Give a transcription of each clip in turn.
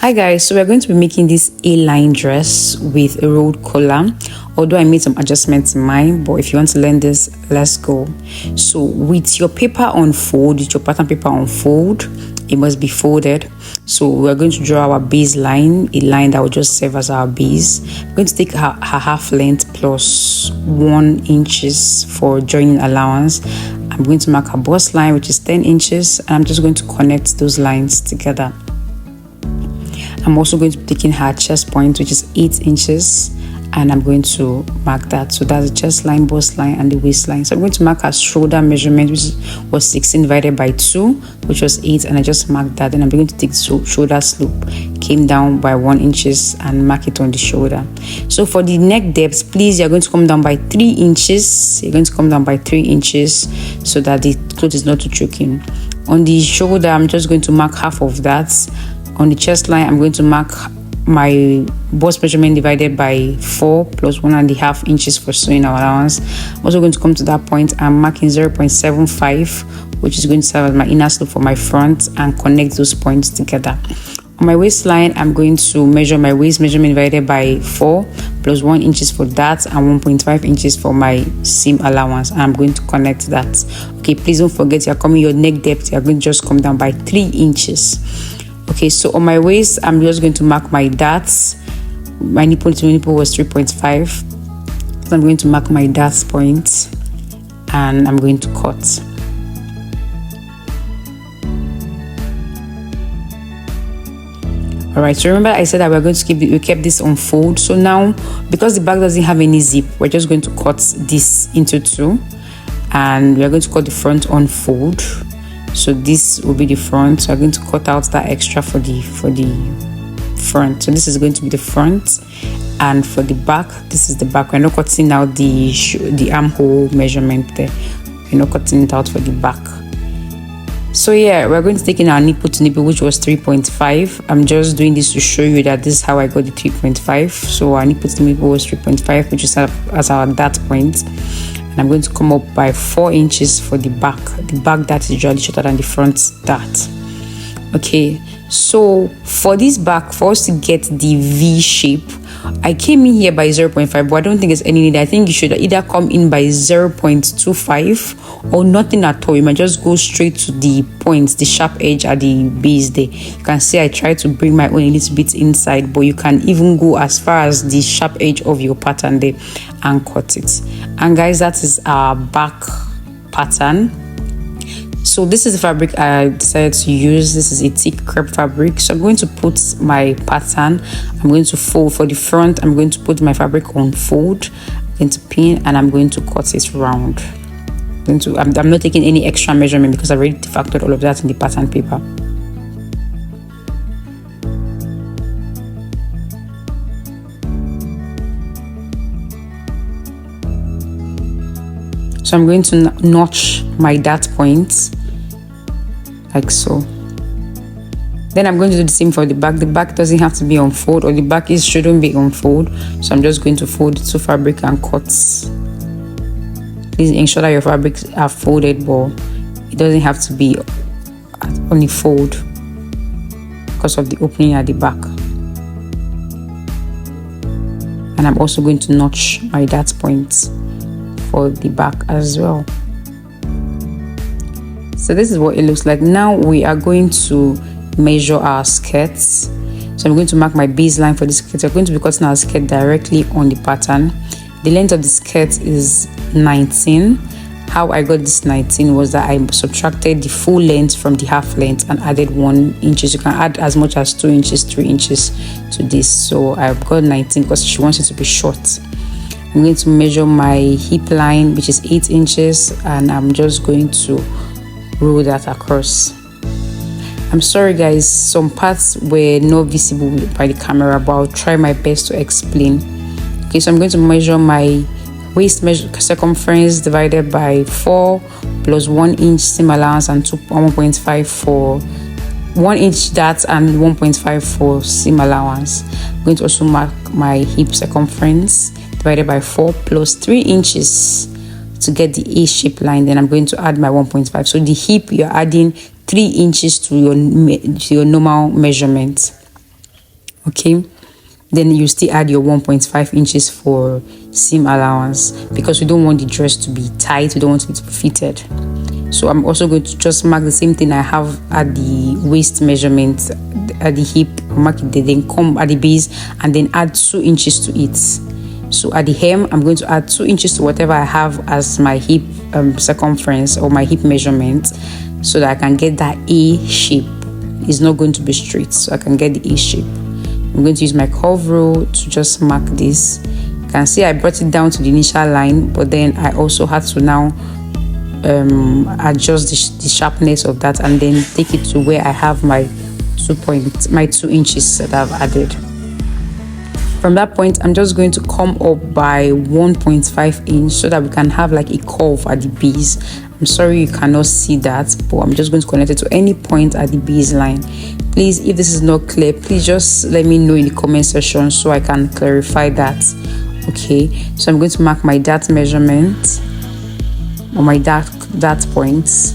Hi guys, so we're going to be making this A-line dress with a rolled collar, although I made some adjustments in mine, but if you want to learn this, let's go. So with your paper on fold, with your pattern paper on fold, it must be folded. So we're going to draw our base line, a line that will just serve as our base. We're going to take her half length plus 1 inches for joining allowance. I'm going to mark her bust line, which is 10 inches, and I'm just going to connect those lines together. I'm also going to be taking her chest point, which is 8 inches, and I'm going to mark that. So that's the chest line, bust line, and the waistline. So I'm going to mark her shoulder measurement, which was 16 divided by 2, which was 8, and I just marked that. Then I'm going to take the shoulder slope, came down by 1 inches, and mark it on the shoulder. So for the neck depth, please, you're going to come down by 3 inches. You're going to come down by 3 inches so that the cloth is not too choking. On the shoulder, I'm just going to mark half of that. On the chest line, I'm going to mark my bust measurement divided by 4 plus 1.5 inches for sewing allowance. I'm also going to come to that point. I'm marking 0.75, which is going to serve as my inner slope for my front, and connect those points together. On my waistline, I'm going to measure my waist measurement divided by 4 plus 1 inches for that, and 1.5 inches for my seam allowance. And I'm going to connect that. Okay, please don't forget, you're coming your neck depth, you're going to just come down by 3 inches. Okay, so on my waist, I'm just going to mark my darts. My nipple to nipple was 3.5. So I'm going to mark my darts point, and I'm going to cut. Alright, so remember I said that we're going to we kept this on fold. So now, because the back doesn't have any zip, we're just going to cut this into 2, and we're going to cut the front on fold. So this will be the front. So I'm going to cut out that extra for the front. So this is going to be the front, and for the back, this is the back. We're not cutting out the armhole measurement there. We're not cutting it out for the back. So yeah, we're going to take in our nipple to nipple, which was 3.5. I'm just doing this to show you that this is how I got the 3.5. So our nipple to nipple was 3.5, which is as our dart point. And I'm going to come up by 4 inches for the back. The back dart is usually shorter than the front dart. Okay, so for this back, for us to get the V shape, I came in here by 0.5, but I don't think there's any need. I think you should either come in by 0.25 or nothing at all. You might just go straight to the points, the sharp edge at the base there. You can see I try to bring my own a little bit inside, but you can even go as far as the sharp edge of your pattern there and cut it. And guys, that is our back pattern. So this is the fabric I decided to use. This is a thick crepe fabric. So I'm going to put my pattern. I'm going to fold for the front. I'm going to put my fabric on fold. I'm going to pin, and I'm going to cut it round. I'm not taking any extra measurement because I already factored all of that in the pattern paper. So I'm going to notch my dart point like so. Then I'm going to do the same for the back. The back doesn't have to be on fold, or the back shouldn't be on fold. So I'm just going to fold the 2 fabric and cut. Please ensure that your fabrics are folded, but it doesn't have to be on the fold because of the opening at the back. And I'm also going to notch my dart point for the back as well. So this is what it looks like. Now we are going to measure our skirts. So I'm going to mark my baseline for the skirt. We're going to be cutting our skirt directly on the pattern. The length of the skirt is 19. How I got this 19 was that I subtracted the full length from the half length and added 1 inch. You can add as much as 2 inches, 3 inches to this. So I've got 19 because she wants it to be short. I'm going to measure my hip line, which is 8 inches, and I'm just going to roll that across. I'm sorry guys, some parts were not visible by the camera, but I'll try my best to explain. Okay, so I'm going to measure my waist circumference divided by 4 plus 1 inch seam allowance and 1.5 for 1 inch dart and 1.5 for seam allowance. I'm going to also mark my hip circumference divided by 4 plus 3 inches to get the A-shape line. Then I'm going to add my 1.5. So the hip, you're adding 3 inches to your normal measurement. Okay, then you still add your 1.5 inches for seam allowance, because we don't want the dress to be tight, we don't want it to be fitted. So I'm also going to just mark the same thing I have at the waist measurement, at the hip, mark it there, then come at the base and then add 2 inches to it. So at the hem, I'm going to add 2 inches to whatever I have as my hip circumference or my hip measurement, so that I can get that A shape. It's not going to be straight, so I can get the A shape. I'm going to use my curve rule to just mark this. You can see I brought it down to the initial line, but then I also had to now adjust the sharpness of that and then take it to where I have my 2 inches that I've added. From that point, I'm just going to come up by 1.5 inch so that we can have like a curve at the base. I'm sorry you cannot see that, but I'm just going to connect it to any point at the base line. Please, if this is not clear, please just let me know in the comment section so I can clarify that. Okay, so I'm going to mark my dart measurement or my dart points,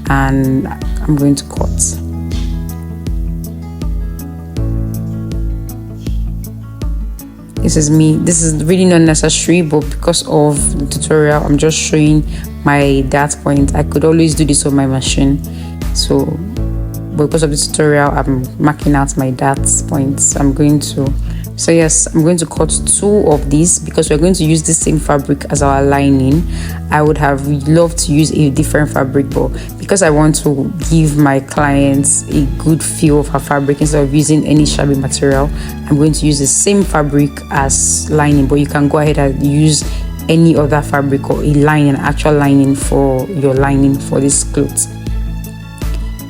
and I'm going to cut. This is me. This is really not necessary, but because of the tutorial, I'm just showing my dart point. I could always do this on my machine, so but because of the tutorial, I'm marking out my dart points. I'm going to cut 2 of these because we're going to use the same fabric as our lining. I would have loved to use a different fabric, but because I want to give my clients a good feel of her fabric instead of using any shabby material, I'm going to use the same fabric as lining, but you can go ahead and use any other fabric or a lining, actual lining for your lining for this clothes.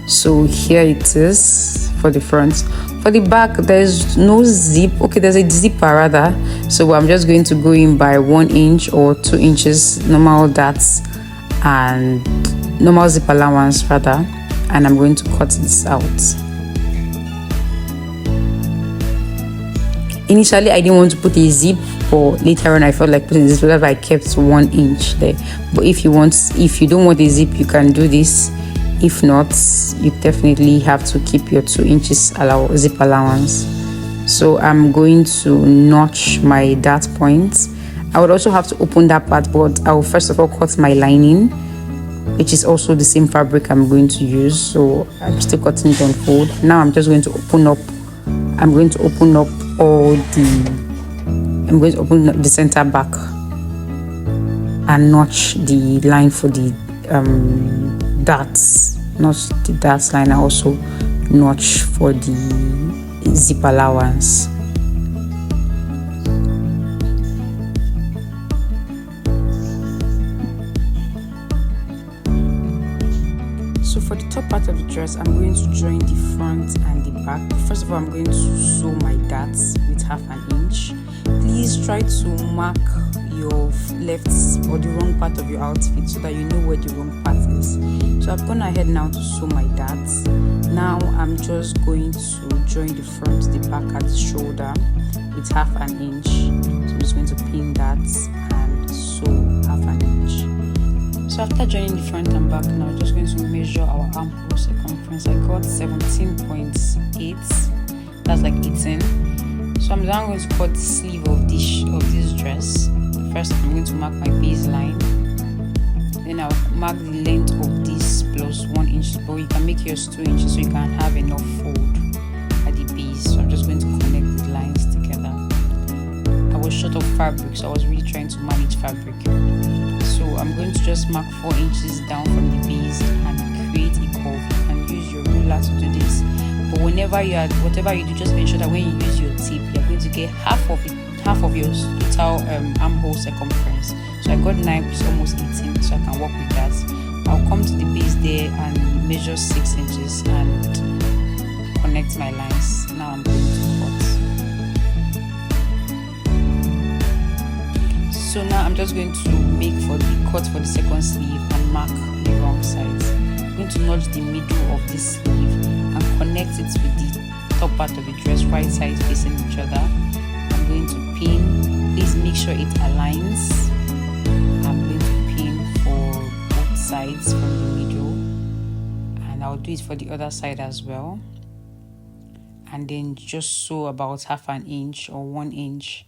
So here it is for the front. For the back, there's no zip. Okay, there's a zipper rather, so I'm just going to go in by 1 inch or 2 inches normal darts and normal zip allowance rather, and I'm going to cut this out. Initially I didn't want to put a zip, but later on I felt like putting this, whatever I kept 1 inch there. But if you don't want a zip, you can do this. If not, you definitely have to keep your 2 inches zip allowance. So I'm going to notch my dart points. I would also have to open that part, but I will first of all cut my lining, which is also the same fabric I'm going to use. So I'm still cutting it on fold. Now I'm just going to open up. I'm going to open up the center back and notch the line for the darts. Notch the darts line. I also notch for the zip allowance. So for the top part of the dress, I'm going to join the front and the back. First of all, I'm going to sew my darts with 1/2 inch. Please try to mark your left or the wrong part of your outfit so that you know where the wrong part is. So I've gone ahead now to sew my darts. Now I'm just going to join the front, the back at the shoulder with 1/2 inch. So I'm just going to pin that and sew 1/2 inch. So after joining the front and back, now I'm just going to measure our armhole circumference. I got 17.8. That's like 18. So I'm now going to cut the sleeve of this dress. First, I'm going to mark my baseline. Then I'll mark the length of this plus 1 inch, but you can make yours 2 inches so you can have enough fold at the base. So I'm just going to connect the lines together. I was short of fabric, so I was really trying to manage fabric. So I'm going to just mark 4 inches down from the base and create a curve. You can use your ruler to do this, but whatever you do, just ensure that when you use your tip, you're going to get half of your total armhole circumference. So I got 9, which is almost 18, so I can work with that. I'll come to the base there and measure 6 inches and connect my lines. Now I'm going to cut. So now I'm just going to make for the cut for the second sleeve and mark the wrong sides. I'm going to notch the middle of this sleeve and connect it with the top part of the dress, right sides facing each other. I'm going to pin. Please make sure it aligns. I'm going to pin for both sides from the middle, and I'll do it for the other side as well. and then just sew about 1/2 inch or 1 inch.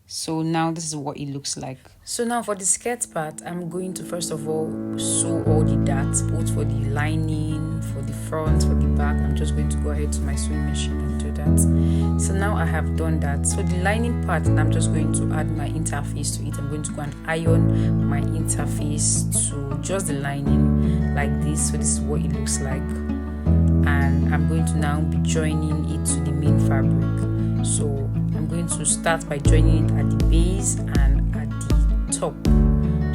So now this is what it looks like. So now for the skirt part, I'm going to first of all sew all the darts, both for the lining, for the front, for the back. I'm just going to go ahead to my sewing machine and do that. So now I have done that. So the lining part, I'm just going to add my interface to it. I'm going to go and iron my interface to just the lining like this. So this is what it looks like, and I'm going to now be joining it to the main fabric. So I'm going to start by joining it at the base and at the top.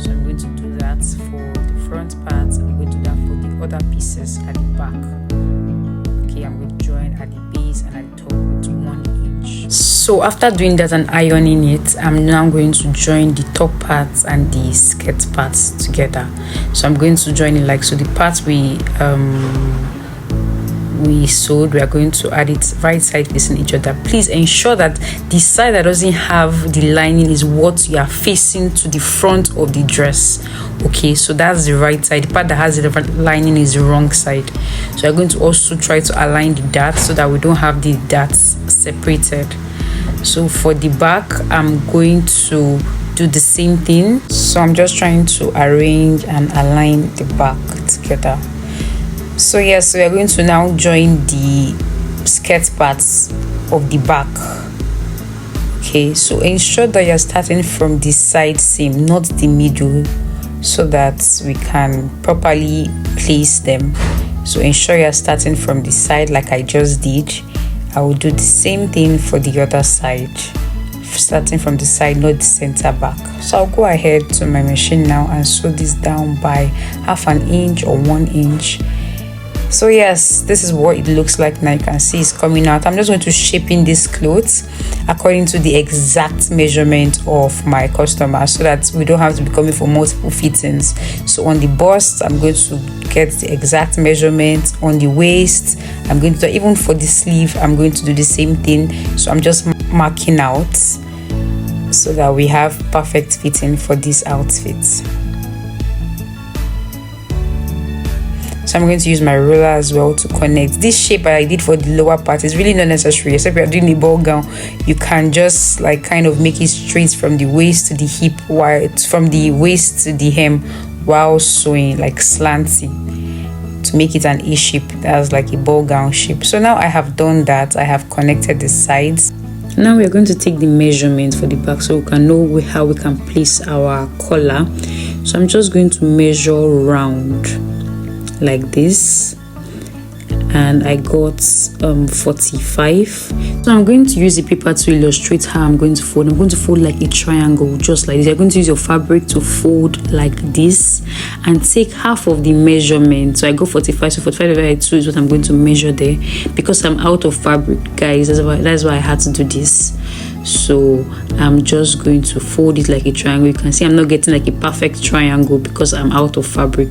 So I'm going to do that for the front part. I'm going to do that for the other pieces at the back. Okay, I'm going to join at the base and at the top with 1 inch. So after doing that and ironing it, I'm now going to join the top parts and the skirt parts together. So I'm going to join it like so. The parts we sewed, we are going to add it right side facing each other. Please ensure that the side that doesn't have the lining is what you are facing to the front of the dress. Okay, so that's the right side. The part that has the lining is the wrong side. So we're going to also try to align the darts so that we don't have the darts separated. So for the back, I'm going to do the same thing. So I'm just trying to arrange and align the back together. So yes, we are going to now join the skirt parts of the back. Okay, so ensure that you're starting from the side seam, not the middle, so that we can properly place them. So ensure you're starting from the side like I just did. I will do the same thing for the other side, starting from the side, not the center back. So I'll go ahead to my machine now and sew this down by 1/2 inch or 1 inch. So yes, this is what it looks like now. You can see it's coming out. I'm just going to shape in these clothes according to the exact measurement of my customer, so that we don't have to be coming for multiple fittings. So on the bust, I'm going to get the exact measurement. On the waist, I'm going to do, even for the sleeve, I'm going to do the same thing. So I'm just marking out so that we have perfect fitting for this outfit. So I'm going to use my ruler as well to connect. This shape I did for the lower part is really not necessary, except you're doing a ball gown. You can just like kind of make it straight from the waist to the hip, while it's from the waist to the hem, while sewing like slanty to make it an A shape. That's like a ball gown shape. So now I have done that. I have connected the sides. Now we are going to take the measurement for the back so we can know how we can place our collar. So I'm just going to measure round like this, and I got 45. So I'm going to use the paper to illustrate how I'm going to fold. I'm going to fold like a triangle, just like this. You're going to use your fabric to fold like this and take half of the measurement. So I go 45, so 45 divided by 2 is what I'm going to measure there. Because I'm out of fabric, guys, that's why I had to do this. So I'm just going to fold it like a triangle. You can see I'm not getting like a perfect triangle because I'm out of fabric.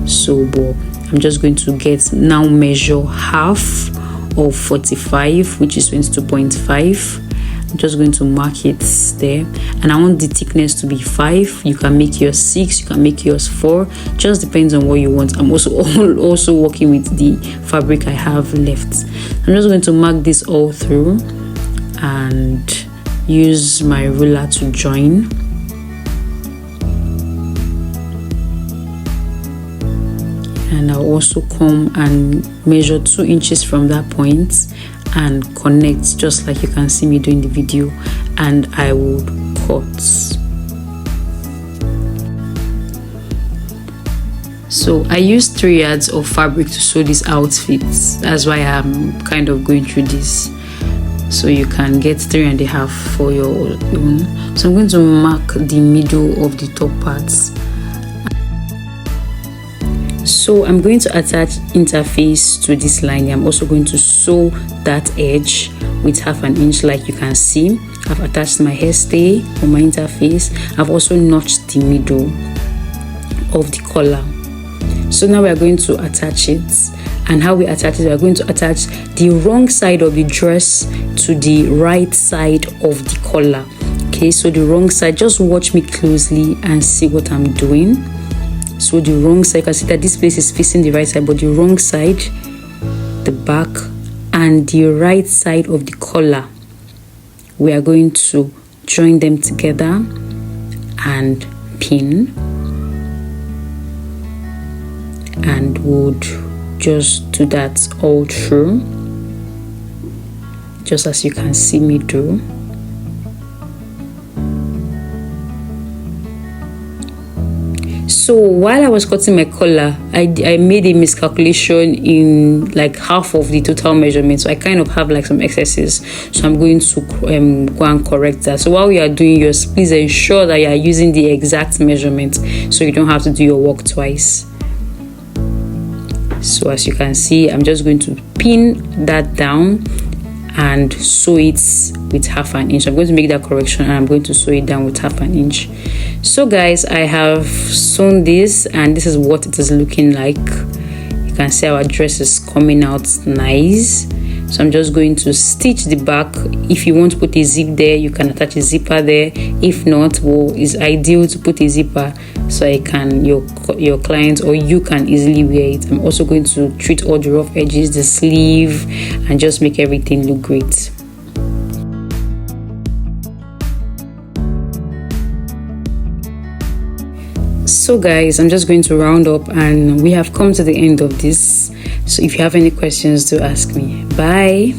So but I'm just going to measure half of 45, which is 22.5. I'm just going to mark it there, and I want the thickness to be 5. You can make yours 6, you can make yours 4, just depends on what you want. I'm also working with the fabric I have left. I'm just going to mark this all through and use my ruler to join. And I'll also come and measure 2 inches from that point and connect, just like you can see me doing the video, and I will cut. So I used 3 yards of fabric to sew this outfit. That's why I'm kind of going through this. So you can get 3.5 for your own. So I'm going to mark the middle of the top parts. So I'm going to attach interface to this line. I'm also going to sew that edge with 1/2 inch, like you can see. I've attached my hairstay on my interface. I've also notched the middle of the collar. So now we are going to attach it. And how we attach it, we are going to attach the wrong side of the dress to the right side of the collar. Okay, so the wrong side, just watch me closely and see what I'm doing. So the wrong side, you can see that this place is facing the right side, but the wrong side, the back and the right side of the collar. We are going to join them together and pin, and would just do that all through, just as you can see me do. So while I was cutting my collar, I made a miscalculation in like half of the total measurement. So I kind of have like some excesses. So I'm going to go and correct that. So while you are doing yours, please ensure that you are using the exact measurement so you don't have to do your work twice. So as you can see, I'm just going to pin that down and sew it with 1/2 inch. I'm going to make that correction and I'm going to sew it down with 1/2 inch. So guys, I have sewn this and this is what it is looking like. You can see our dress is coming out nice. So I'm just going to stitch the back. If you want to put a zip there, you can attach a zipper there. If not, well, it's ideal to put a zipper so your client or you can easily wear it. I'm also going to treat all the rough edges, the sleeve, and just make everything look great. So guys, I'm just going to round up and we have come to the end of this. So if you have any questions, do ask me. Bye.